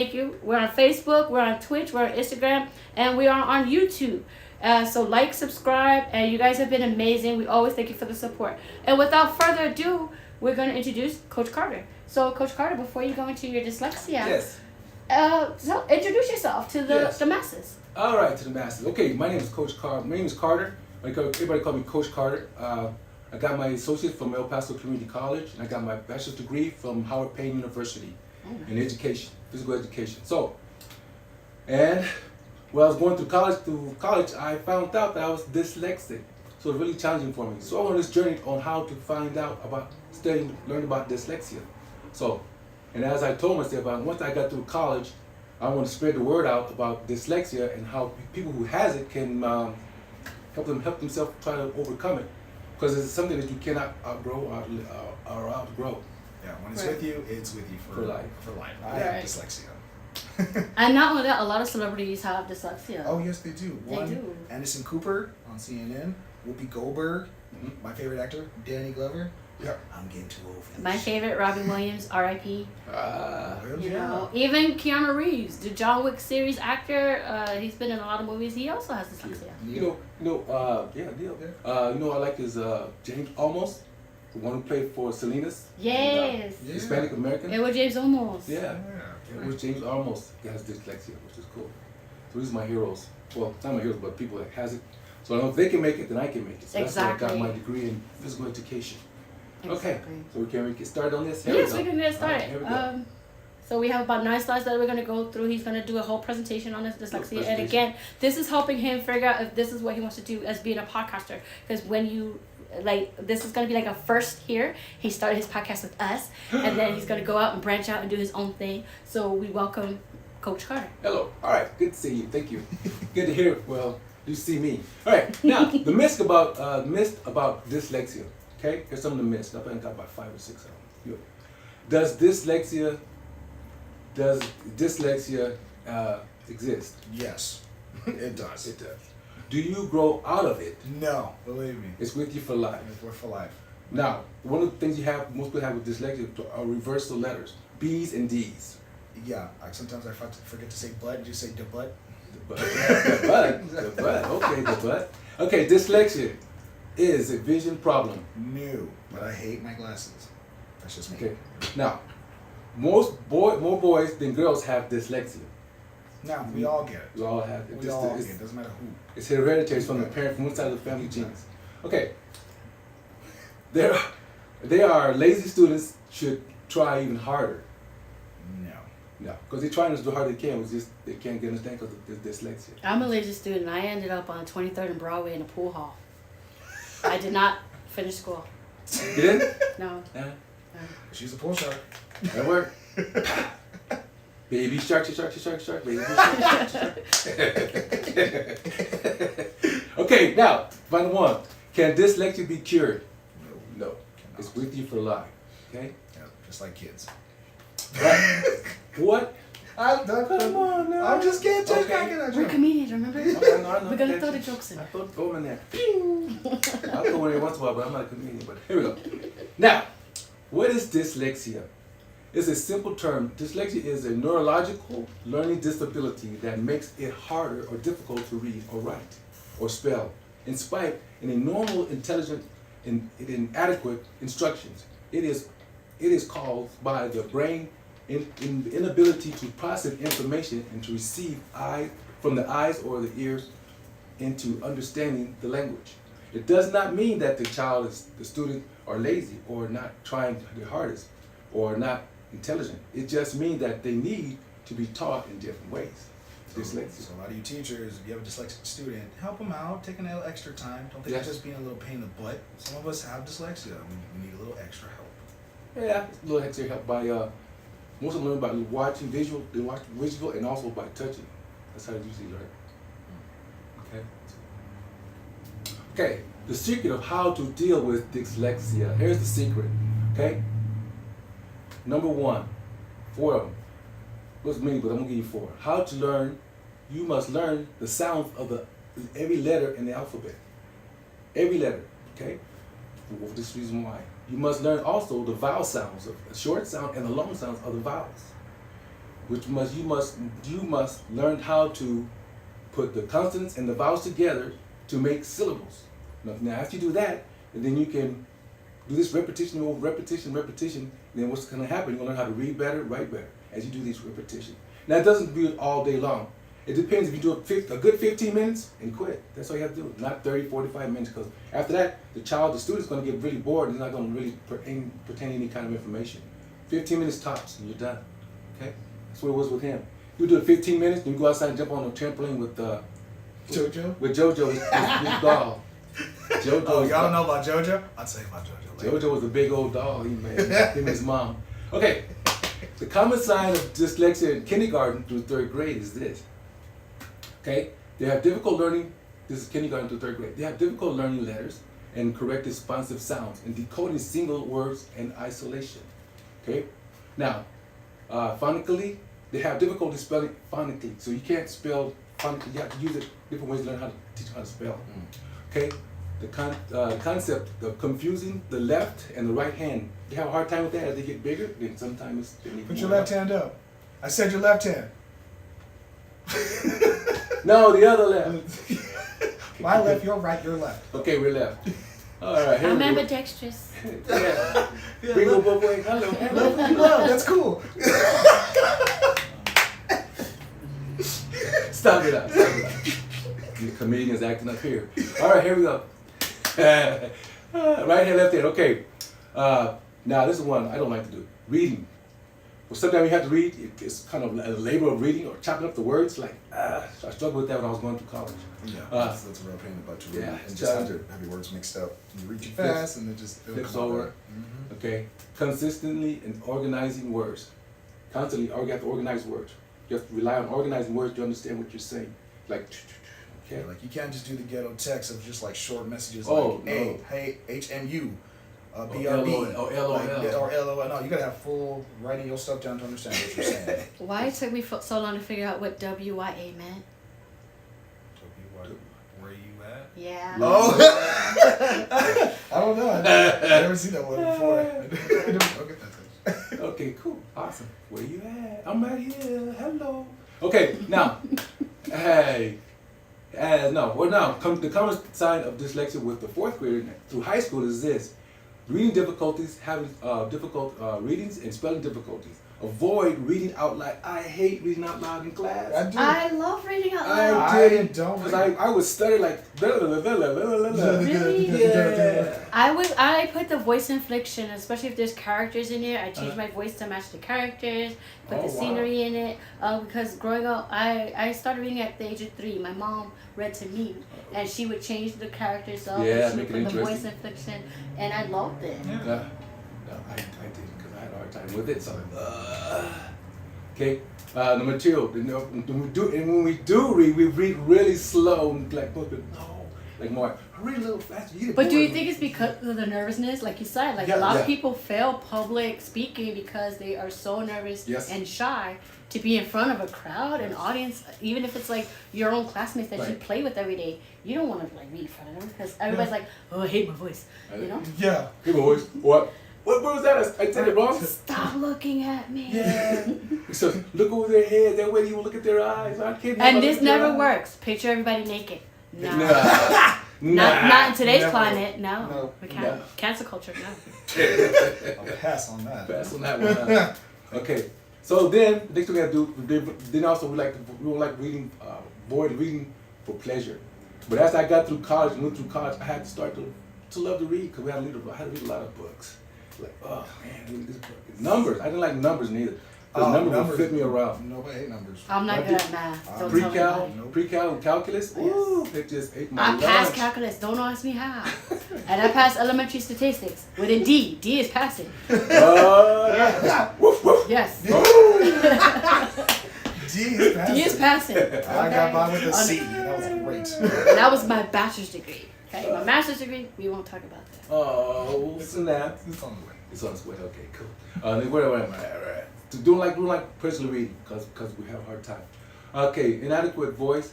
Thank you. We're on Facebook, we're on Twitch, we're on Instagram, and we are on YouTube. So like, subscribe, and you guys have been amazing. We always thank you for the support. And without further ado, we're going to introduce Coach Carter. So, Coach Carter, before you go into your dyslexia, Yes. so introduce yourself to the masses. All right, to the masses. Okay, my name is Coach Carter. My name is Carter. Everybody call me Coach Carter. I got my associate from El Paso Community College, and I got my bachelor's degree from Howard Payne University in education, physical education. So, and when I was going through college, I found out that I was dyslexic. So it's really challenging for me. So I went on this journey on how to find out about learn about dyslexia. So, and as I told myself, once I got through college, I want to spread the word out about dyslexia and how people who has it can help themselves try to overcome it, because it's something that you cannot outgrow or outgrow. Yeah, when it's with you, it's with you for life. For life. I have dyslexia. And not only that, a lot of celebrities have dyslexia. Oh yes, they do. They do. Anderson Cooper on CNN, Whoopi Goldberg, my favorite actor, Danny Glover. Yeah. I'm getting too old for this. My favorite, Robin Williams, R.I.P. You Yeah. know, even Keanu Reeves, the John Wick series actor, he's been in a lot of movies. He also has dyslexia. Neil. I like his James Olmos, the one who played for Salinas. Yes. Yeah. Hispanic American. It was James Olmos. Yeah. It was James Olmos. He has dyslexia, which is cool. So these are my heroes. Well, not my heroes, but people that has it. So I know if they can make it, then I can make it. So Exactly. that's why I got my degree in physical education. Exactly. Okay, so can we get started on this? Yes, we can get started. Here we go. So we have about 9 slides that we're going to go through. He's going to do a whole presentation on his dyslexia. And again, this is helping him figure out if this is what he wants to do as being a podcaster. Because when you, this is going to be like a first here. He started his podcast with us. And then he's going to go out and branch out and do his own thing. So we welcome Coach Carter. Hello. All right. Good to see you. Thank you. Good to hear. Well, you see me. All right. Now, the myth about dyslexia. Okay. Here's some of the myths. I think I got about 5 or 6 of them. Does dyslexia exist? Yes, it does. It does. Do you grow out of it? No, believe me. It's with you for life. We're for life. Now, one of the things most people have with dyslexia are reversal letters, B's and D's. Yeah, sometimes I forget to say but, just say the but. The butt. Okay, the butt. Okay, dyslexia is a vision problem. No, but I hate my glasses. That's just me. Okay. Now, more boys than girls have dyslexia. Now, we all get it. We all have it. We all get it. Doesn't matter who. It's hereditary. It's from the parent, from one side of the family genes. Okay. They are lazy students should try even harder. No, because they're trying as hard as they can. It's just they can't get understand because of dyslexia. I'm a lazy student. I ended up on 23rd and Broadway in a pool hall. I did not finish school. You didn't? No. Yeah. She's a pool shark. That worked. Baby shark, baby shark. Okay, now, final one. Can dyslexia be cured? No. Cannot. It's with you for life. Okay? Yeah, just like kids. Right. What? Come on now. I'm just kidding. Just Okay. cracking at We're you. comedians, remember? No, We're going to throw the jokes in. I throw them in there. I'll throw one every once in a while, but I'm not a comedian. But here we go. Now, what is dyslexia? It's a simple term. Dyslexia is a neurological learning disability that makes it harder or difficult to read or write or spell, in spite of a normal, intelligent, and inadequate instructions. It is caused by the brain inability to process information and to receive from the eyes or the ears into understanding the language. It does not mean that the student are lazy or not trying their hardest or not intelligent. It just means that they need to be taught in different ways. Dyslexia. So a lot of you teachers, if you have a dyslexic student, help them out, take a little extra time. Don't think Yes. it's just being a little pain in the butt. Some of us have dyslexia. We need a little extra help. Yeah, a little extra help by most of them learn by watching visual. They watch visual and also by touching. That's how they usually learn. Okay. Okay. The secret of how to deal with dyslexia. Here's the secret. Okay. Number 1, 4 of them. What's many, but I'm gonna give you 4. How to learn? You must learn the sounds of every letter in the alphabet. Every letter. Okay. For this reason why. You must learn also the vowel sounds, the short sound and the long sounds of the vowels. which you must learn how to put the consonants and the vowels together to make syllables. Now after you do that, and then you can do this repetition over repetition, then what's going to happen? You're going to learn how to read better, write better as you do these repetition. Now it doesn't do it all day long. It depends if you do a good 15 minutes and quit. That's all you have to do, not 30, 45 minutes, because after that, the student's going to get really bored and he's not going to really pertain any kind of information. 15 minutes tops and you're done, okay? That's what it was with him. You do it 15 minutes, then you go outside and jump on a trampoline with JoJo? With JoJo, his doll. JoJo. Oh, y'all don't know about JoJo? I'll tell you about JoJo later. JoJo was a big old doll he made, him and his mom. Okay, the common sign of dyslexia in kindergarten through 3rd grade is this. Okay, they have difficult learning, this is kindergarten through 3rd grade, they have difficult learning letters and correct responsive sounds and decoding single words in isolation. Okay, now, phonically, they have difficulty spelling phonically, so you can't spell phonically, you have to use it different ways to learn how to teach how to spell. Okay, the concept of confusing the left and the right hand, they have a hard time with that as they get bigger, then sometimes they need Put more your left help. hand up. I said your left hand. No, the other left. My left, your right, your left. Okay, we're left. All right, here I'm we go. ambidextrous. Yeah. Bring it both ways. Hello. You love, that's cool. Stop it out. Stop it out. The comedian's acting up here. All right, here we go. Right hand, left hand. Okay. Now this is one I don't like to do. Reading. Well, sometimes you have to read. It's kind of a labor of reading or chopping up the words. Like, I struggled with that when I was going through college. Yeah, that's a real pain in the butt to read. Yeah, And just have your words mixed up. You read too fast and it just Flips over. Okay. Consistently and organizing words. Constantly, you have to organize words. You have to rely on organizing words to understand what you're saying. Like, okay. Yeah, like you can't just do the ghetto text of just like short messages Oh, like no. hey, HMU, BRB, or LOL. like, or LOL. No, you gotta have full writing your stuff down to understand what you're saying. Why it took me so long to figure out what WYA meant? Where you at? Yeah. Oh, I don't know. I've never seen that one before. I don't get that. Okay, cool. Awesome. Where you at? I'm right here. Hello. Okay, now, hey. The common sign of dyslexia with the 4th grader through high school is this. Reading difficulties, having difficult readings and spelling difficulties. Avoid reading out loud. I hate reading out loud in class. I do. I love reading out loud. I did. don't. Because I would stutter like Really? Yeah. I put the voice inflection, especially if there's characters in there. I change my voice to match the characters, put Oh, the wow. scenery in it. Because growing up, I started reading at the age of 3. My mom read to me, and she would change the characters up. Yeah, and she make would it put the voice interesting. inflection, and I loved it. No, I didn't because I had a hard time with it. So, okay, the material. When we do read, we read really slow and like more. Read a little faster. You get But do you bored. think it's because of the nervousness, like you said? Like Yeah, a lot yeah. of people fail public speaking because they are so nervous Yes. and shy to be in front of a crowd, an audience, even if it's like your own classmates that you Right. play with every day. You don't want to like read in front of them because everybody's like, oh, I hate my voice, you know? Yeah. Hey boys, what was that? I said it wrong. Stop looking at me. Yeah. So look over their head. That way you will look at their eyes. I can't. And this never works. Picture everybody naked. No. Nah. Not in today's Never. climate. No. No. We can't. No. Cancel culture. No. I'll pass on that. Pass on that one. Huh? Okay. So then, next thing we have to do, then also we don't like reading, avoid reading for pleasure. But as I got through college, went through college, I had to start to love to read because I had to read a lot of books. Like, oh man, I read this book. Numbers. I didn't like numbers neither. Because numbers would flip me around. Nobody hate numbers. I'm not good at math. Don't tell me Pre-cal, about it. pre-cal and calculus. Yes. Ooh, it just ate my I lunch. passed calculus. Don't ask me how. And I passed elementary statistics with a D. D is passing. Woof, woof. Yes. D is passing. D is passing. I got by with a C. That was great. And that was my bachelor's degree. Okay, my master's degree, we won't talk about that. Oh, snap. It's on the way. It's on its way. Okay, cool. Then where am I? All right. Don't like personal reading because we have a hard time. Okay, inadequate voice,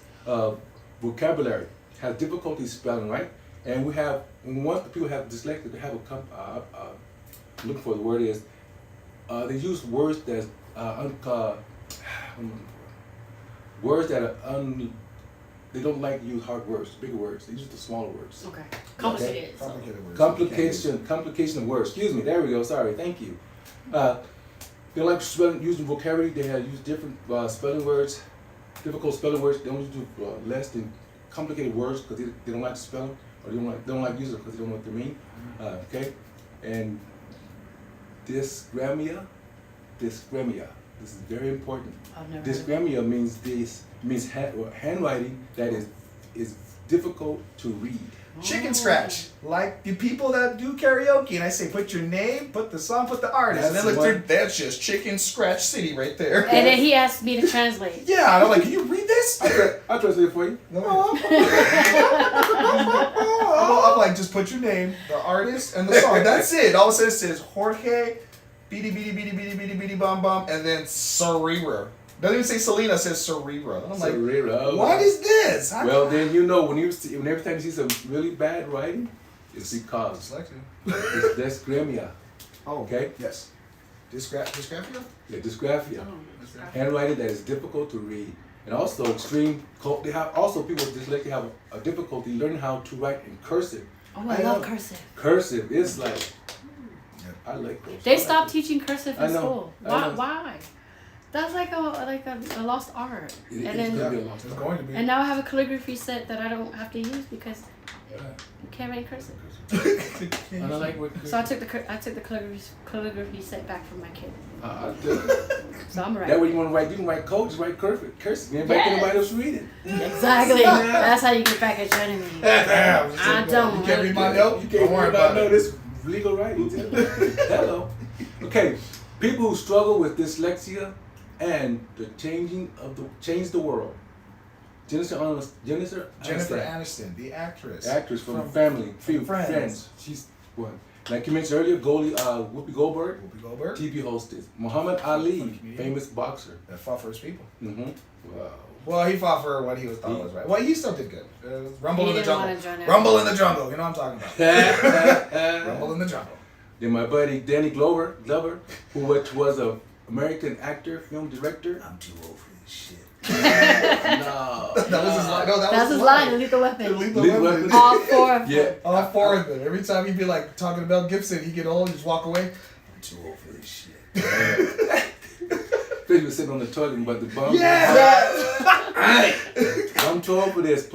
vocabulary, has difficulty spelling, right? And once the people have dyslexia, they have looking for the word is, they use words that's words that are they don't like to use hard words, bigger words. They use the smaller words. Okay. Complicated. Complicated words. Complication of words. Excuse me. There we go. Sorry. Thank you. They like using vocabulary. They have used different spelling words, difficult spelling words. They don't use less than complicated words because they don't like to spell them, or they don't like using them because they don't know what they mean. Okay. And dysgrammia. This is very important. Dysgrammia means handwriting that is difficult to read. Chicken scratch, like the people that do karaoke, and I say, put your name, put the song, put the artist, and then look through. That's just Chicken Scratch City right there. And then he asked me to translate. Yeah, and I'm like, can you read this? I'll translate it for you. I'm like, just put your name, the artist, and the song. That's it. All of a sudden it says Jorge, beady beady beady beady beady beady bum bum, and then Cerebra. Doesn't even say Selena, it says Cerebra. And I'm like, Cerebra. What is this? Well, then you know when every time you see some really bad writing, it's because it's dysgraphia. Oh, okay. Yes. Dysgraphia? Yeah, dysgraphia. Handwriting that is difficult to read, and also people with dyslexia have a difficulty learning how to write in cursive. Oh, I love cursive. Cursive is like, I like those. They stopped teaching cursive in school. Why? Why? That's like a lost art. It's going to be. And now I have a calligraphy set that I don't have to use because you can't write cursive. And I like So I took the calligraphy set back from my kid. So I'm right. That way you want to write, you can write code, just write cursive. You ain't making anybody else read it. Exactly. That's how you get back at your enemy. Damn, I don't. You can't read my note. You can't worry about no this legal writing. Hello. Okay. People who struggle with dyslexia and the change the world. Jennifer Aniston, the actress. Actress from Family, Friends. She's one. Like you mentioned earlier, Whoopi Goldberg. TV hostess. Muhammad Ali, famous boxer. That fought for his people. Mm-hmm. Wow. Well, he fought for what he was thought was right. Well, he still did good. Rumble in the Jungle. Rumble in the Jungle. You know what I'm talking about. Rumble in the Jungle. Then my buddy Danny Glover, which was an American actor, film director. I'm too old for this shit. No. That was his line. No, that's his line. Lethal Weapon. Lethal Weapon. All four of them. Yeah. All four of them. Every time he'd be like talking about Gibson, he'd get old and just walk away. I'm too old for this shit. Fish was sitting on the toilet but the bum. Yes. I'm too old for this.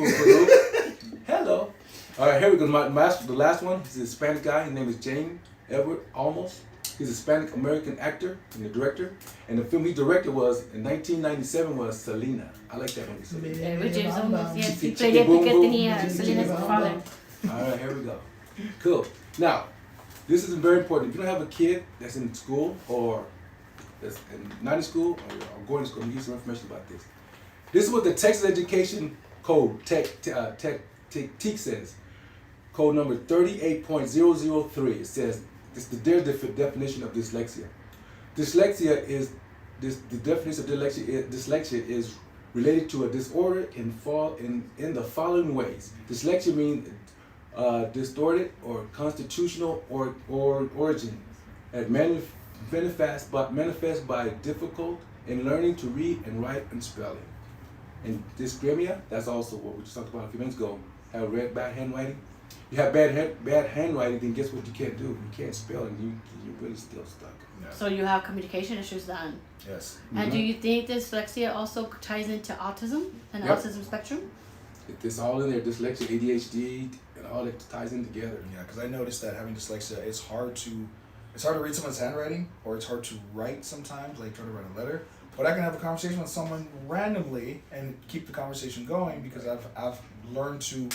Hello. All right, here we go. The last one. He's a Hispanic guy. His name is James Edward Olmos. He's a Hispanic American actor and the director. And the film he directed was in 1997 was Selena. I like that one. Selena. With James Olmos. Yes, he played it because tenía Selena's father. All right, here we go. Cool. Now, this is very important. If you don't have a kid that's in school or that's not in school or going to school, I'm gonna give you some information about this. This is what the Texas Education Code, TEC says. Code number 38.003. It says, their definition of dyslexia. Dyslexia is, the definition of dyslexia is related to a disorder in the following ways. Dyslexia means distorted or constitutional or origin, and manifest by difficult in learning to read and write and spelling. And dysgraphia, that's also what we just talked about a few minutes ago. Have bad handwriting. You have bad handwriting, then guess what you can't do? You can't spell, and you're really still stuck. Yeah. So you have communication issues then. Yes. And do you think dyslexia also ties into autism and autism spectrum? It's all in there. Dyslexia, ADHD, and all that ties in together. Yeah, because I noticed that having dyslexia, it's hard to read someone's handwriting, or it's hard to write sometimes, like trying to write a letter. But I can have a conversation with someone randomly and keep the conversation going because I've learned to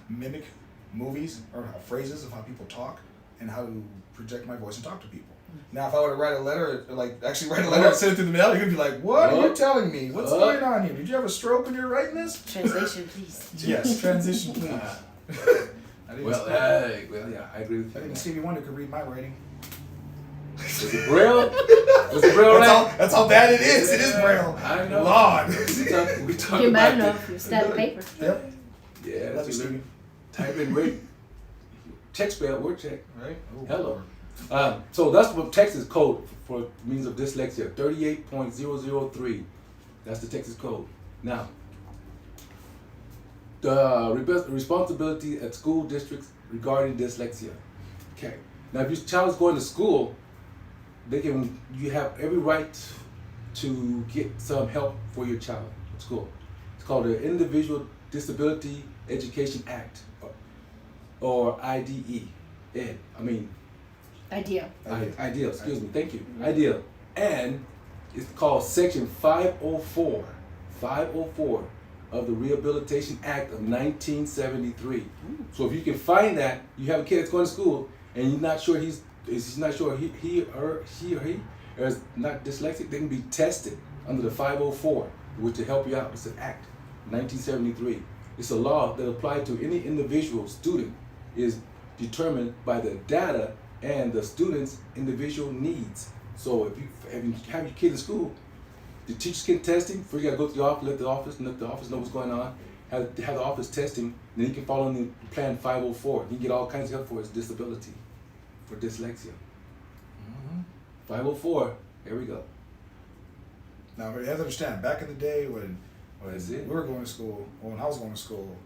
mimic movies or phrases of how people talk and how to project my voice and talk to people. Now, if I were to write a letter, and send it through the mail, you'd be like, "What are you telling me? What's going on here? Did you have a stroke when you were writing this?" Translation, please. Yes, transition, please. Well, yeah, I agree with you. I think Stevie Wonder could read my writing. Is it Braille? Is it Braille? That's how bad it is. It is Braille. I know. Lord. We talk You're about mad enough. You stab paper. Yep. Yeah, that's what you type in word. Check spell, word check. Right? Hello. So that's what Texas code for means of dyslexia, 38.003. That's the Texas code. Now, the responsibility at school districts regarding dyslexia. Okay. Now, if your child is going to school, you have every right to get some help for your child at school. It's called the Individual Disability Education Act, or IDE. Idea. Ideal, excuse me, thank you. Ideal. And it's called Section 504 of the Rehabilitation Act of 1973. So if you can find that, you have a kid that's going to school and you're not sure he is not dyslexic, they can be tested under the 504, which will help you out. It's an act, 1973. It's a law that applies to any individual student, is determined by the data and the student's individual needs. So if you have your kid in school, the teachers can test him. First you gotta go to the office, let the office know what's going on, have the office test him, then he can follow the plan 504. He can get all kinds of help for his disability, for dyslexia. 504, there we go. Now you have to understand, back in the day when we were going to school, when I was going to school,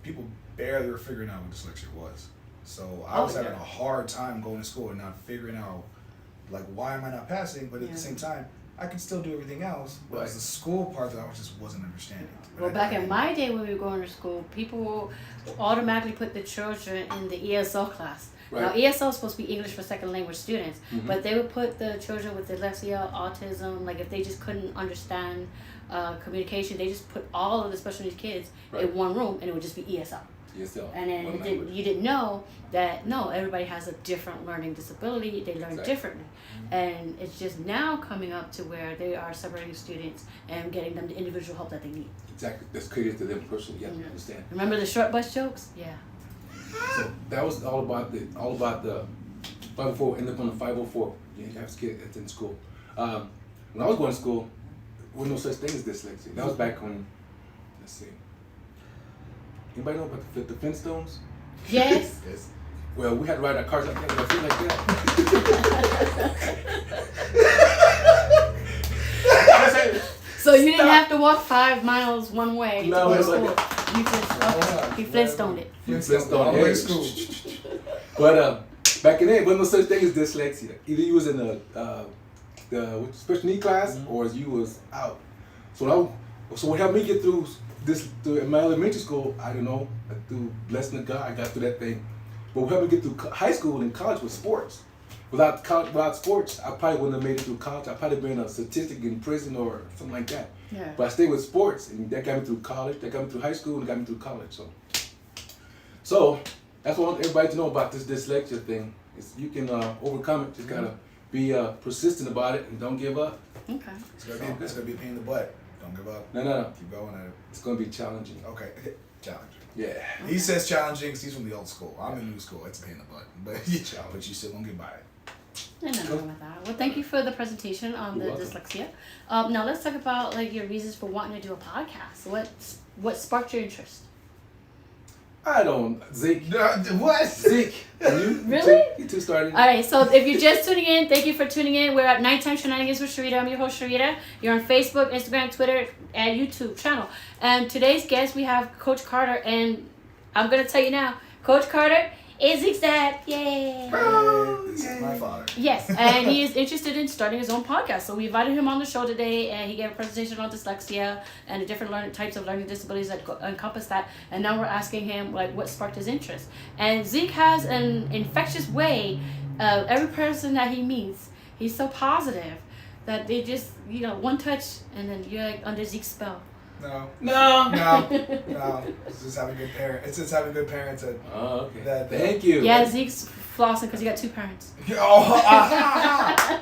people barely were figuring out what dyslexia was. So I was having a hard time going to school and not figuring out, like, why am I not passing? But at the same time, I could still do everything else. But it was the school part that I just wasn't understanding. Well, back in my day when we were going to school, people automatically put the children in the ESL class. Right. Now, ESL is supposed to be English for second language students, but they would put the children with dyslexia, autism, like if they just couldn't understand communication, they just put all of the special needs kids in one room and it would just be ESL. And then you didn't know that, no, everybody has a different learning disability, they learn differently. And it's just now coming up to where they are separating students and getting them the individual help that they need. Exactly, that's created to them personally, I understand. Remember the short bus jokes? Yeah. So that was all about the 504, ended up on the 504. You have to get it in school. When I was going to school, there was no such thing as dyslexia. That was back when, let's see. Anybody know about the Flintstones? Yes. Yes. Well, we had to ride our cars like that, like that. So you didn't have to walk 5 miles one way to go to school. You Flintstone it. Flintstone it. But back in then, there wasn't no such thing as dyslexia. Either you was in the special need class or you was out. So what helped me get through my elementary school, I don't know, through blessing of God, I got through that thing. But what helped me get through high school and college was sports. Without sports, I probably wouldn't have made it through college. I'd probably been a statistic in prison or something like that. Yeah. But I stayed with sports, and that got me through college, that got me through high school, and got me through college. So that's what I want everybody to know about this dyslexia thing. Is you can overcome it. Just gotta be persistent about it and don't give up. Okay. It's gonna be a pain in the butt. Don't give up. No. Keep going at it. It's gonna be challenging. Okay. Challenging. Yeah. Okay. He says challenging because he's from the old school. I'm in new school. It's a pain in the butt. But you still gonna get by it. Nothing wrong with that. Well, thank you for the presentation on the dyslexia. Now let's talk about your reasons for wanting to do a podcast. What sparked your interest? I don't, Zeke. What? Zeke. You? Really? You two started. All right, so if you're just tuning in, thank you for tuning in. We're at Nighttime Shenanigans with Sharita. I'm your host, Sharita. You're on Facebook, Instagram, Twitter, and YouTube channel. And today's guest, we have Coach Carter. And I'm going to tell you now, Coach Carter is Zeke's dad. Yay! This is my father. Yes, and he is interested in starting his own podcast. So we invited him on the show today, and he gave a presentation on dyslexia and the different types of learning disabilities that encompass that. And now we're asking him what sparked his interest. And Zeke has an infectious way of every person that he meets. He's so positive that they just one touch and then you're under Zeke's spell. No. It's just having good parents. It's just having good parents. Okay. Thank you. Yeah, Zeke's flossing because he got 2 parents.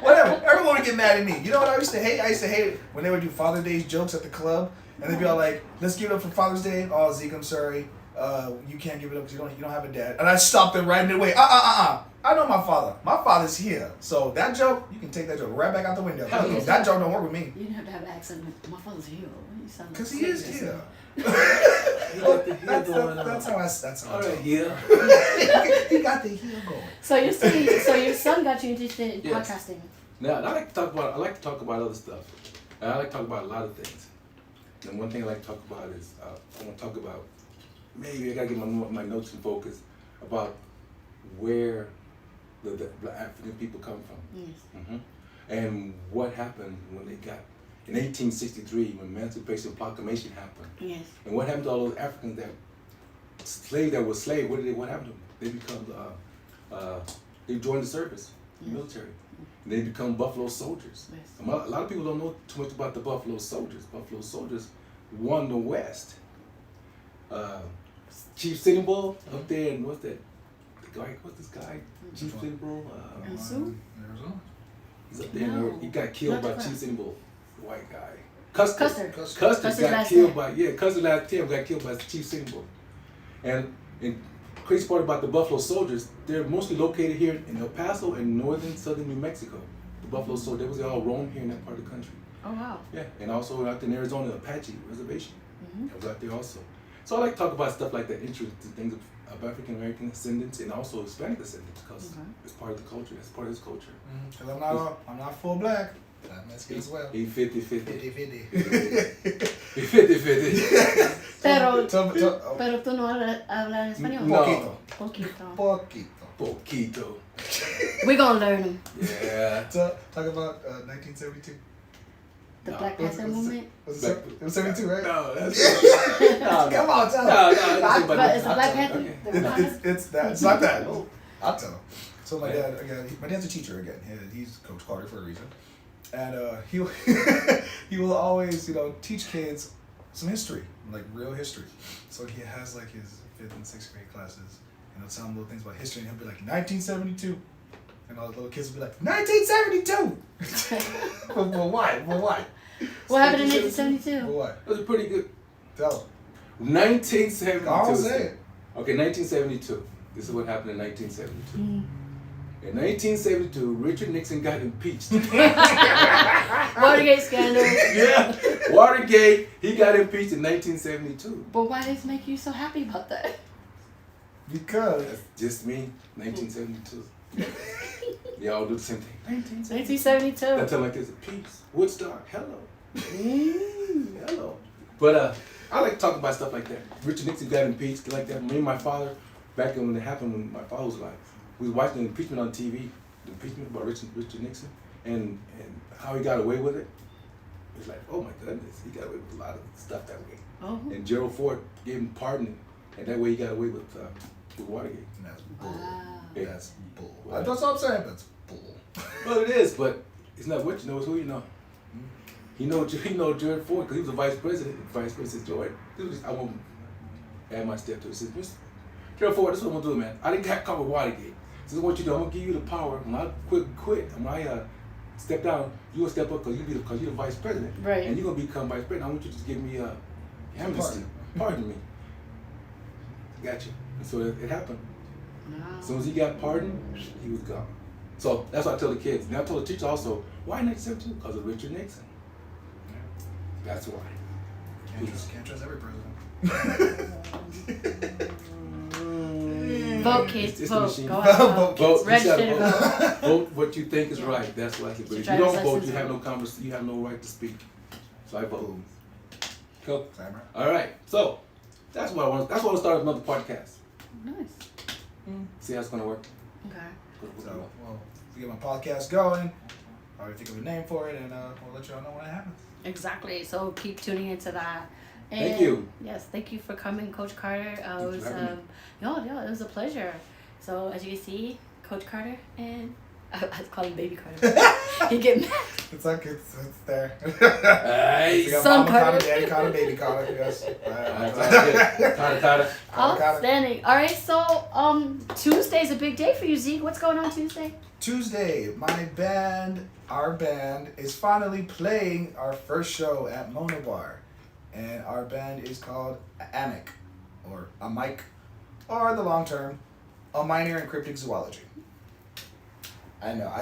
Whatever. Everyone would get mad at me. You know what I used to hate? I used to hate when they would do Father's Day jokes at the club, and they'd be all like, "Let's give it up for Father's Day." Oh, Zeke, I'm sorry. You can't give it up because you don't have a dad. And I stopped them right away. I know my father. My father's here. So that joke, you can take that joke right back out the window. That joke don't work with me. You didn't have to have an accent. My father's here. Because he is here. He got the heel going on. That's how I All right, yeah. He got the heel going. So your son got you interested in Yes. podcasting. Now, I like to talk about other stuff. And I like to talk about a lot of things. And one thing I like to talk about is, I want to talk about, maybe I got to get my notes in focus about where the African people come from. Yes. And what happened when they got, in 1863, when Emancipation Proclamation happened. Yes. And what happened to all those Africans that were slaves? What happened to them? They become, they joined the service, the military. And they become Buffalo Soldiers. Yes. A lot of people don't know too much about the Buffalo Soldiers. Buffalo Soldiers won the West. Chief Sitting Bull up there, and what's that? The guy, what's this guy? Chief Sitting Bull? Sue? Arizona. He's up there. No. He got killed Not by the Chief class. Sitting Bull, the white guy. Custer Custer's got last killed name. by Custer last term got killed by Chief Sitting Bull. And crazy part about the Buffalo Soldiers, they're mostly located here in El Paso and northern southern New Mexico. The Buffalo Soldiers, they all roam here in that part of the country. Oh wow. Yeah, and also out in Arizona, Apache Reservation. Mm-hmm. I was out there also. So I like to talk about stuff like that, interesting things of African American descendants and also Hispanic descendants, because it's part of the culture. It's part of his culture. Because I'm not full black. I'm Mexican as well. He 50-50. 50-50. He 50-50. Pero Oh, pero tú no hablas español. No. Poquito. Poquito. We're gonna learn them. Yeah. So, talk about 1972. The No. Black Panther movement. It was 72, right? No, that's no. Come on, tell No, him. no. But it's the Black Okay. Panther. The promise? It's that. It's not that. I'll tell him. So my dad, again, my dad's a teacher again. He's Coach Carter for a reason, and he will always, teach kids some history, like real history. So he has like his 5th and 6th grade classes, and he'll tell them little things about history, and he'll be like 1972, and all the little kids will be like 1972. Well, why? Well, why? What happened in 1972? Well, what? It was pretty good. Tell him. 1972. I'll say it. Okay, 1972. This is what happened in 1972. Mm. In 1972, Richard Nixon got impeached. Watergate scandal. Yeah, Watergate. He got impeached in 1972. But why does it make you so happy about that? Because That's just me. 1972. They all do the same thing. 1972. I tell like this, peace, Woodstock, hello, Mm. hello. But I like to talk about stuff like that. Richard Nixon got impeached like that. Me and my father, back when it happened, when my father was alive, we was watching the impeachment on TV, the impeachment about Richard Nixon, and how he got away with it. It was like, oh my goodness, he got away with a lot of stuff that way. Oh. And Gerald Ford gave him pardon, and that way he got away with Watergate. that's bull. Wow. Yeah. That's bull. Right. That's what I'm saying. That's bull. Well, it is, but it's not what you know, it's who you know. You know Gerald Ford, because he was a vice president. Vice President Jordan. I won't add my step to it. He says, Mr. Gerald Ford, this is what I'm gonna do, man. I didn't get caught with Watergate. This is what you do. I'm gonna give you the power. When I quit, when I step down, you gonna step up because you're the vice president, Right. and you're gonna become vice president. I want you to just give me amnesty, pardon me. Got you. And so it happened. Wow. As soon as he got pardoned, he was gone. So that's what I tell the kids. And I told the teacher also, why 1972? Because of Richard Nixon. That's why. Can't trust every president. Vote, kids. It's the Vote. machine. Go out. Vote. Vote. Vote. Register You to gotta vote. Vote what you think is right. That's what I say. But if you Driver's don't vote, license you have vote. you have no right to speak. So I vote. Cool. Samurai. All right. So that's what I want. That's why I want to start another podcast. Nice. See how it's gonna work. Okay. So, well, we get my podcast going. I'll think of a name for it, and we'll let y'all know when it happens. Exactly. So keep tuning into that. And Thank you. Yes, thank you for coming, Coach Carter. It you was for having me. it was a pleasure. So as you can see, Coach Carter and I call him Baby Carter. He get mad. It's like it's there. Nice. We got Son Mama Carter. Carter, Daddy Carter, Baby Carter. Yes. That's all good. Carter. Carter. Outstanding. All right, so Tuesday's a big day for you, Zeke. What's going on Tuesday? Tuesday, our band is finally playing our first show at Mona Bar. And our band is called AMIC, or AMIC, or the long term, A Minor in Cryptic Zoology. I know.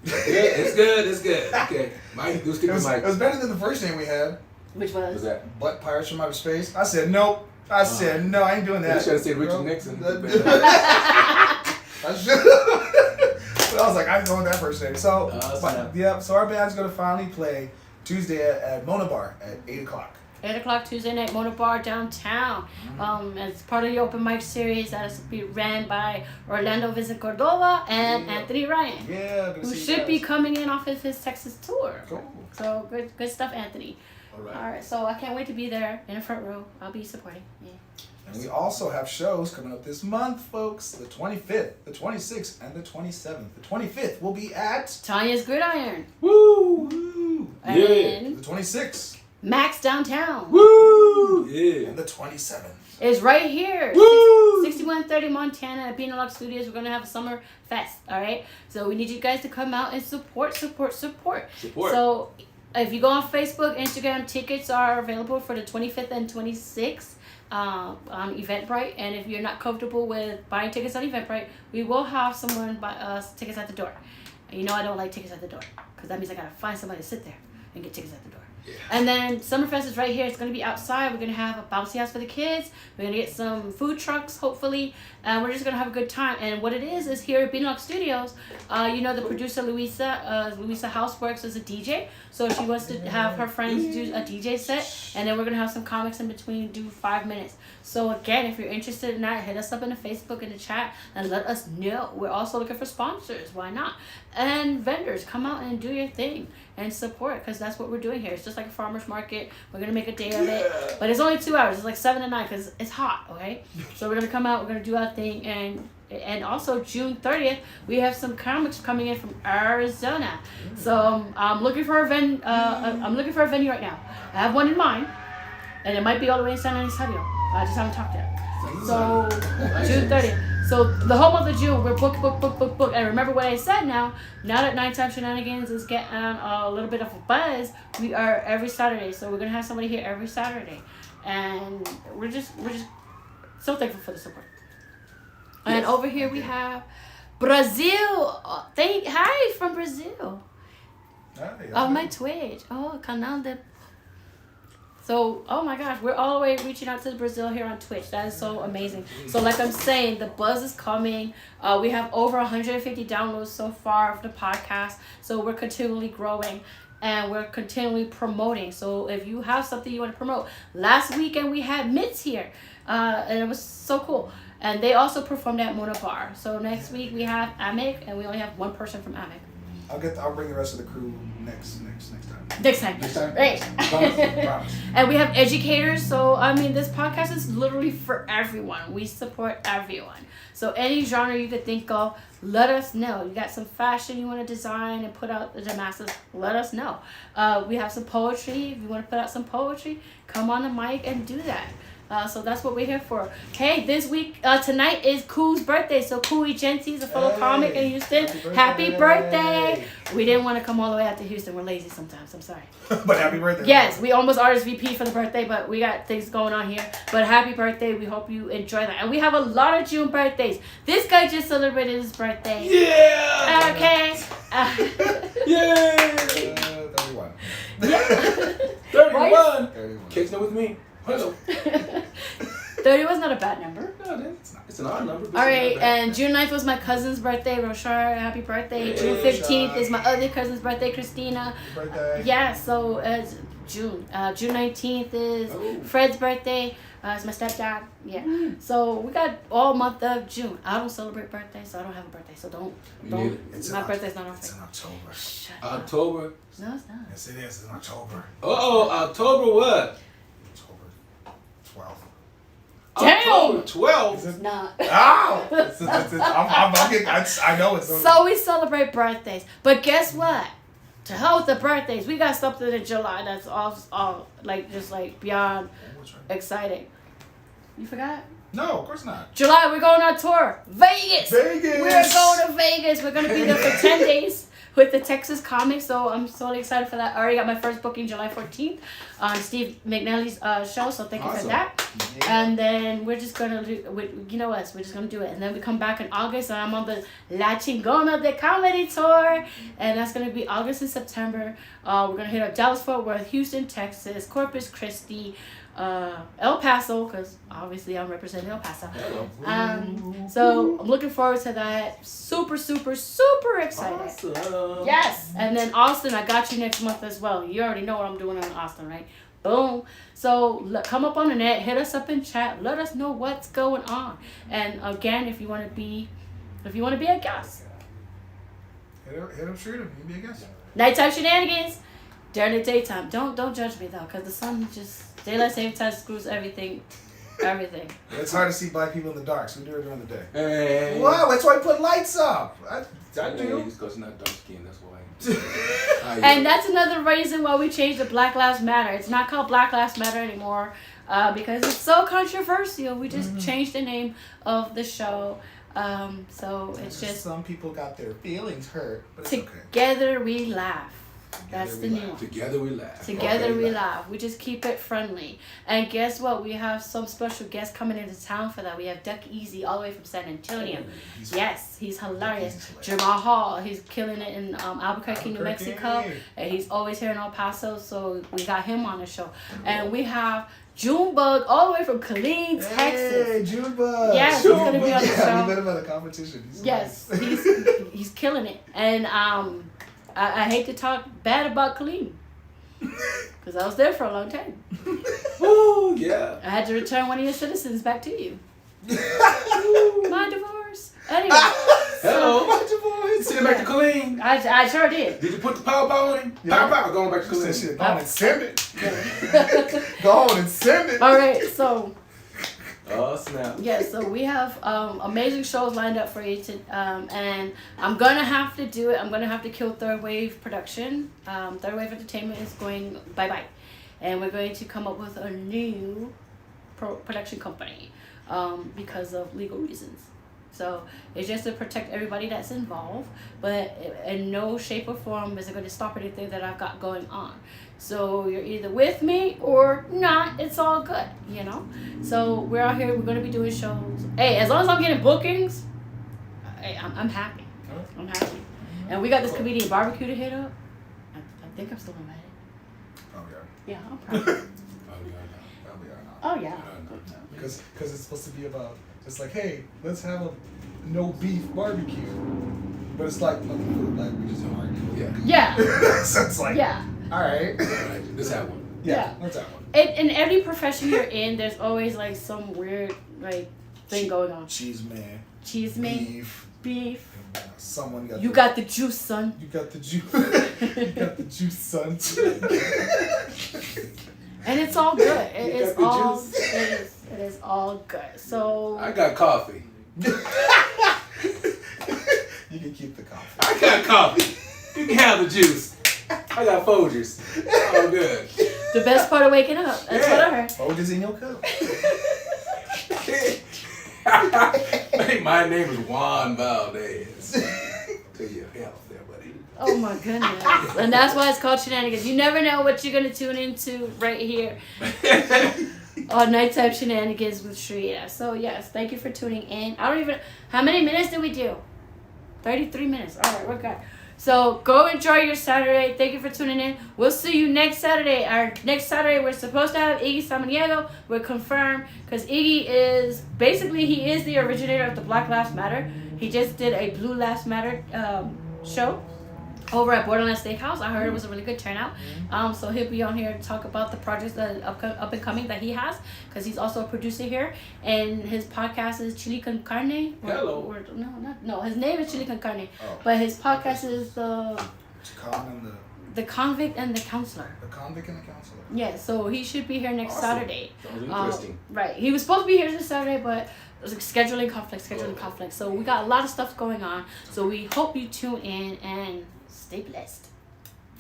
It's good. Okay. Mike, do stick It with was Mike. better than the first name we had. Which What was was? that? Butt Pirates from Outer Space. I said nope. I said no. I ain't doing that. You should have said Richard Bro. Nixon. I should. But I was like, I'm going that first day. So, snap. so our band's gonna finally play Tuesday at Mona Bar at 8:00. 8 o'clock Tuesday night, Mona Bar downtown. As part of the open mic series that is to be ran by Orlando Vincent Cordova and Anthony Ryan, Yeah, who should be coming in off of his Texas tour. Cool. So good stuff, Anthony. All right. All right, so I can't wait to be there in the front row. I'll be supporting. Yeah. And we also have shows coming up this month, folks. The 25th, the 26th, and the 27th. The 25th will be at Tanya's Gridiron. Woo! And The 26th. Max downtown. Woo! Yeah. And the 27th. Is right here. Woo! 6130 Montana at Beanalog Studios. We're going to have a summer fest, all right? So we need you guys to come out and support. So if you go on Facebook, Instagram, tickets are available for the 25th and 26th on Eventbrite. And if you're not comfortable with buying tickets on Eventbrite, we will have someone buy us tickets at the door. And you know I don't like tickets at the door because that means I got to find somebody to sit there and get tickets at the door. Yeah. And then Summerfest is right here. It's going to be outside. We're going to have a bouncy house for the kids. We're going to get some food trucks, hopefully. And we're just going to have a good time. And what it is here at Beanalog Studios, you know the producer Luisa Houseworks is a DJ. So she wants to have her friends do a DJ set. And then we're going to have some comics in between, do 5 minutes. So again, if you're interested in that, hit us up in the Facebook, in the chat, and let us know. We're also looking for sponsors. Why not? And vendors, come out and do your thing and support, because that's what we're doing here. It's just like a farmer's market. We're going to make a day of it. But it's only 2 hours. It's like 7 to 9 because it's hot, okay? So we're going to come out. We're going to do our thing. And also June 30th, we have some comics coming in from Arizona. So I'm looking for a venue right now. I have one in mind, and it might be all the way in San Antonio. I just haven't talked yet. So June 30th. So the whole month of June, we're book. And remember what I said now that Nighttime Shenanigans is getting a little bit of a buzz, we are every Saturday. So we're going to have somebody here every Saturday. And we're just so thankful for the support. And over here we have Brazil. Hi from Brazil. On my Twitch. Oh, Canal de... So, oh my gosh, we're all the way reaching out to Brazil here on Twitch. That is so amazing. So like I'm saying, the buzz is coming. We have over 150 downloads so far of the podcast. So we're continually growing and we're continually promoting. So if you have something you want to promote. Last weekend we had Mitts here. And it was so cool. And they also performed at Mona Bar. So next week we have Amic, and we only have one person from Amic. I'll bring the rest of the crew next time. Next time. Right. Promise. And we have educators. So, I mean, this podcast is literally for everyone. We support everyone. So, any genre you could think of, let us know. You got some fashion you want to design and put out to the masses, let us know. We have some poetry. If you want to put out some poetry, come on the mic and do that. So that's what we're here for. Hey, this week, tonight is Koo's birthday. So Koo Genti is a fellow comic in Houston. Happy birthday. We didn't want to come all the way out to Houston. We're lazy sometimes. I'm sorry. But happy birthday. Yes, we almost RSVP for the birthday, but we got things going on here. But happy birthday. We hope you enjoy that. And we have a lot of June birthdays. This guy just celebrated his birthday. Yeah! Okay. Yay! 31. Yeah. 31! Catching up with me. Hello. 30 was not a bad number. No, it's an odd number. All right, and June 9th was my cousin's birthday, Roshar. Happy birthday. June 15th is my other cousin's birthday, Christina. Happy birthday. Yeah, so it's June. June 19th is Fred's birthday. It's my stepdad. Yeah. So we got all month of June. I don't celebrate birthdays, so I don't have a birthday. So don't. My birthday's not on It's in October. Shut October. up. No, it's not. Yes, it is. It's in October. October what? October 12th. Damn! October 12th? It's not. Ow! I know it's. So we celebrate birthdays, but guess what? To hell with the birthdays. We got something in July that's all like just like beyond exciting. You forgot? No, of course not. July, we're going on tour. Vegas! We're going to Vegas. We're going to be there for 10 days with the Texas Comics. So I'm so excited for that. I already got my first booking July 14th on Steve McNally's show. So thank you for that. Yeah. And then we're just gonna do, you know us, we're just gonna do it. And then we come back in August, and I'm on the La Chingona de Comedy Tour, and that's gonna be August and September. We're gonna hit up Dallas, Fort Worth, Houston, Texas, Corpus Christi, El Paso, because obviously I'm representing El Paso. So I'm looking forward to that. Super, super, super excited. Awesome. Yes. And then Austin, I got you next month as well. You already know what I'm doing in Austin, right? Boom. So come up on the net, hit us up in chat, let us know what's going on. And again, if you want to be a guest, Hit up Shooter. You be a guest. nighttime shenanigans during the daytime. Don't judge me though, because the sun just daylight saving time screws everything. It's hard to see black people in the dark, so we do it during the day. Hey. Wow, that's why I put lights up. I Hey, do. it's because you're not dark skinned, that's why. And that's another reason why we changed the Black Lives Matter. It's not called Black Lives Matter anymore because it's so controversial. We just changed the name of the show. So it's just some people got their feelings hurt, but it's okay. Together we laugh. That's the new one. Together we laugh. Together we laugh. We just keep it friendly. And guess what? We have some special guests coming into town for that. We have Duck Easy all the way from San Antonio. Yes, he's hilarious. Jamal Hall, he's killing it in Albuquerque, New Mexico. And he's always here in El Paso, so we got him on the show. And we have Junebug all the way from Killeen, Texas. Hey, Junebug. Yes, he's going to be on the show. Yeah, we met him at a competition. Yes, he's killing it. And I hate to talk bad about Killeen because I was there for a long time. Ooh, yeah. I had to return one of your citizens back to you. My divorce. Anyway. Hello. My divorce. Send it back to Colleen. I sure did. Did you put the power on him? Yeah. Power, going back to She Colleen. said, go on and send it. Go on and send it. All right, so Oh, snap. yeah, so we have amazing shows lined up for you and I'm gonna have to do it. I'm gonna have to kill Third Wave Production. Third Wave Entertainment is going bye-bye, and we're going to come up with a new production company because of legal reasons. So it's just to protect everybody that's involved, but in no shape or form is it going to stop anything that I've got going on. So you're either with me or not. It's all good, you know. So we're out here. We're going to be doing shows. Hey, as long as I'm getting bookings, I'm happy. I'm happy. And we got this comedian barbecue to hit up. I think I'm still invited. Oh, Yeah, I'm proud. yeah. Probably are not. Oh yeah. Because it's supposed to be about, it's like, hey, let's have a no beef barbecue. But it's like fucking food, like we just argue. Yeah. Yeah. So it's like, Yeah. all right. Let's have one. Yeah, let's have one. In every profession you're in, there's always like some weird like thing going on. Cheese man. Cheese man, Beef. beef. Someone got You got the juice, son. You got the juice. You got the juice, son. And it's all good. It You is got the all. juice. It is all good. So I got coffee. You can keep the coffee. I got coffee. You can have the juice. I got Folgers. All good. the best part of waking up. That's what I heard. What is in your cup? Hey, my name is Juan Valdez. To your health there, buddy. Oh my goodness. And that's why it's called Shenanigans. You never know what you're gonna tune into right here on Nighttime Shenanigans with Shrita. So yes, thank you for tuning in. I don't even, how many minutes did we do? 33 minutes. All right, we're good. So go enjoy your Saturday. Thank you for tuning in. We'll see you next Saturday. Our next Saturday, we're supposed to have Iggy Samaniego. We're confirmed because Iggy is, basically he is the originator of the Black Lives Matter. He just did a Blue Lives Matter show over at Borderland Steakhouse. I heard it was a really good turnout. So he'll be on here to talk about the projects that up and coming that he has, because he's also a producer here. And his podcast is Chili Con Carne. Hello. No, his name is Chili Con Carne, Oh. but his podcast is the Convict and the Counselor. The Convict and the Counselor. Yeah, so he should be here next Awesome. Saturday. Sounds interesting. Right, he was supposed to be here this Saturday, but there's like scheduling conflict. So we got a lot of stuff going on. So we hope you tune in and stay blessed.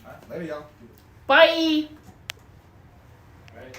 All right, later, y'all. Bye. Right.